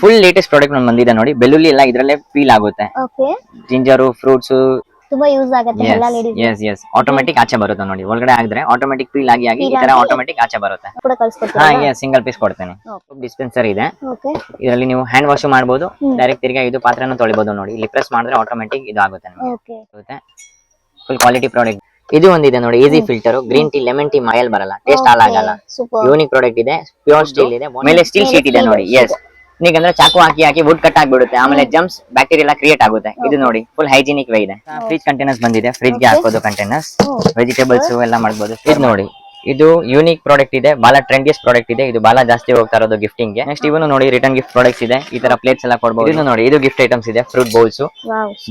Full latest product ಬಂದಿದೆ ನೋಡಿ. ಬೆಳ್ಳುಳ್ಳಿ ಎಲ್ಲ ಇದ್ರಲ್ಲೇ ಪೀಲ್ ಆಗುತ್ತೆ. ಓಕೆ, ಜಿಂಜರು, ಫ್ರೂಟ್ಸ್ ತುಂಬಾ ಯೂಸ್ ಆಗುತ್ತೆ ಎಲ್ಲ ಲೇಡೀಸ್. ಎಸ್ ಆಟೋಮೆಟಿಕ್ ಆಚೆ ಬರುತ್ತೆ ನೋಡಿ. ಒಳಗಡೆ ಹಾಕಿದ್ರೆ ಆಟೋಮೆಟಿಕ್ ಪೀಲ್ ಆಗಿ ಈ ತರ ಆಟೋಮೆಟಿಕ್ ಆಚೆ ಬರುತ್ತೆ. ಕೂಡ ಕಳಿಸ್ಕೊಡ್ತೀರಾ? ಹಾ, ಸಿಂಗಲ್ ಪೀಸ್ ಕೊಡ್ತೇನೆ. ಡಿಸ್ಪೆನ್ಸರ್ ಇದೆ. ಓಕೆ, ಇದರಲ್ಲಿ ನೀವು ಹ್ಯಾಂಡ್ ವಾಶ್ ಮಾಡಬಹುದು. ಡೈರೆಕ್ಟ್ ತಿರ್ಗಾ ಇದು ಪಾತ್ರೆನೂ ತೊಳಿಬಹುದು ನೋಡಿ. ಇಲ್ಲಿ ಪ್ರೆಸ್ ಮಾಡಿದ್ರೆ ಆಟೋಮೆಟಿಕ್ ಇದು ಆಗುತ್ತೆ ನಿಮಗೆ. Okay, full quality product. ಇದು ಒಂದಿದೆ ನೋಡಿ, easy filter. Green tea, lemon tea ಮಾಯಲ್ ಬರಲ್ಲ, ಟೇಸ್ಟ್ ಹಾಳಾಗಲ್ಲ. ಸೂಪರ್. ಯೂನಿಕ್ ಪ್ರಾಡಕ್ಟ್ ಇದೆ. ಪ್ಯೂರ್ ಸ್ಟೀಲ್ ಇದೆ, ಮೇಲೆ ಸ್ಟೀಲ್ ಶೀಟ್ ಇದೆ ನೋಡಿ. ಎಸ್, ನೀಗಂದ್ರೆ ಚಾಕು ಹಾಕಿ ವುಡ್ ಕಟ್ ಆಗ್ಬಿಡುತ್ತೆ. ಆಮೇಲೆ ಜಮ್ಸ್ ಬ್ಯಾಕ್ಟೀರಿಯಾ ಕ್ರಿಯೇಟ್ ಆಗುತ್ತೆ. ಇದು ನೋಡಿ ಫುಲ್ ಹೈಜಿನಿಕ್ ವೇ ಇದೆ. ಫ್ರಿಜ್ ಕಂಟೈನರ್ಸ್ ಬಂದಿದೆ. ಫ್ರಿಜ್ ಗೆ ಹಾಕೋದು ಕಂಟೈನರ್ಸ್, ವೆಜಿಟೇಬಲ್ಸ್ ಎಲ್ಲ ಮಾಡಬಹುದು. ಇದು ನೋಡಿ, ಇದು ಯೂನಿಕ್ ಪ್ರಾಡಕ್ಟ್ ಇದೆ. ಬಹಳ ಟ್ರೆಂಡಿಯಸ್ ಪ್ರಾಡಕ್ಟ್ ಇದೆ. ಇದು ಬಹಳ ಜಾಸ್ತಿ ಹೋಗ್ತಾ ಇರೋದು ಗಿಫ್ಟಿಂಗ್ ಗೆ. ನೆಕ್ಸ್ಟ್ ಇವನು ನೋಡಿ, ರಿಟರ್ನ್ ಗಿಫ್ಟ್ ಪ್ರಾಡಕ್ಟ್ಸ್ ಇದೆ. ಈ ತರ ಪ್ಲೇಟ್ಸ್ ಎಲ್ಲ ಕೊಡಬಹುದು. ಇದು ನೋಡಿ, ಇದು ಗಿಫ್ಟ್ ಐಟಮ್ಸ್ ಇದೆ. ಫ್ರೂಟ್ ಬೌಲ್ಸ್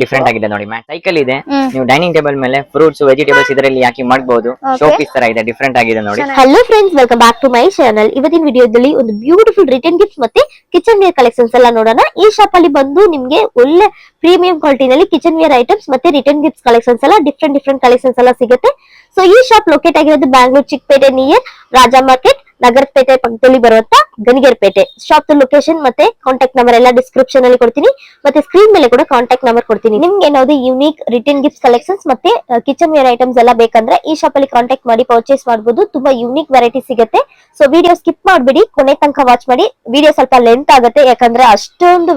ಡಿಫ್ರೆಂಟ್ ಆಗಿದೆ ನೋಡಿ. ಸೈಕಲ್ ಇದೆ. ನೀವು ಡೈನಿಂಗ್ ಟೇಬಲ್ ಮೇಲೆ ಫ್ರೂಟ್ಸ್, ವೆಜಿಟೇಬಲ್ಸ್ ಇದರಲ್ಲಿ ಹಾಕಿ ಮಾಡಬಹುದು. ಶೋ ಪೀಸ್ ತರ ಇದೆ, ಡಿಫ್ರೆಂಟ್ ಆಗಿದೆ ನೋಡಿ. Hello friends, welcome back to my channel. ಇವತ್ತಿನ ವಿಡಿಯೋದಲ್ಲಿ ಒಂದು ಬ್ಯೂಟಿಫುಲ್ ರಿಟರ್ನ್ ಗಿಫ್ಟ್ಸ್ ಮತ್ತೆ ಕಿಚನ್ ವೇರ್ ಕಲೆಕ್ಷನ್ಸ್ ಎಲ್ಲ ನೋಡೋಣ. ಈ ಶಾಪ್ ಅಲ್ಲಿ ಬಂದು ನಿಮ್ಗೆ ಒಳ್ಳೆ ಪ್ರೀಮಿಯಂ ಕ್ವಾಲಿಟಿನಲ್ಲಿ ಕಿಚನ್ ವೇರ್ ಐಟಮ್ಸ್ ಮತ್ತೆ ರಿಟರ್ನ್ ಗಿಫ್ಟ್ಸ್ ಕಲೆಕ್ಷನ್ಸ್ ಎಲ್ಲ ಡಿಫ್ರೆಂಟ್ ಕಲೆಕ್ಷನ್ಸ್ ಎಲ್ಲ ಸಿಗುತ್ತೆ. ಸೊ ಈ ಶಾಪ್ ಲೊಕೇಟ್ ಆಗಿರೋದು ಬ್ಯಾಂಗ್ಳೂರ್ ಚಿಕ್ಕಪೇಟೆ ನಿಯರ್ ರಾಜಾ ಮಾರ್ಕೆಟ್, ನಗರಪೇಟೆ ಪಕ್ಕದಲ್ಲಿ ಬರುವಂತ ಗಣಿಗೇರ್ಪೇಟೆ. ಶಾಪ್ ಲೊಕೇಶನ್ ಮತ್ತೆ ಕಾಂಟ್ಯಾಕ್ಟ್ ನಂಬರ್ ಎಲ್ಲ ಡಿಸ್ಕ್ರಿಪ್ಷನ್ ಅಲ್ಲಿ ಕೊಡ್ತೀನಿ, ಮತ್ತೆ ಸ್ಕ್ರೀನ್ ಮೇಲೆ ಕೂಡ ಕಾಂಟ್ಯಾಕ್ಟ್ ನಂಬರ್ ಕೊಡ್ತೀನಿ. ನಿಮ್ಗೆ ಏನಾದ್ರು ಯೂನಿಕ್ ರಿಟರ್ನ್ ಗಿಫ್ಟ್ಸ್ ಕಲೆಕ್ಷನ್ಸ್ ಮತ್ತೆ ಕಿಚನ್ ವೇರ್ ಐಟಮ್ಸ್ ಎಲ್ಲ ಬೇಕಂದ್ರೆ ಈ ಶಾಪ್ ಅಲ್ಲಿ ಕಾಂಟ್ಯಾಕ್ಟ್ ಮಾಡಿ ಪರ್ಚೇಸ್ ಮಾಡಬಹುದು. ತುಂಬಾ ಯೂನಿಕ್ ವೆರೈಟಿ ಸಿಗುತ್ತೆ. ಸೊ ವಿಡಿಯೋ ಸ್ಕಿಪ್ ಮಾಡಬೇಡಿ, ಕೊನೆ ತನಕ ವಾಚ್ ಮಾಡಿ. ವಿಡಿಯೋ ಸ್ವಲ್ಪ ಲೆಂತ್ ಆಗುತ್ತೆ, ಯಾಕಂದ್ರೆ ಅಷ್ಟೊಂದು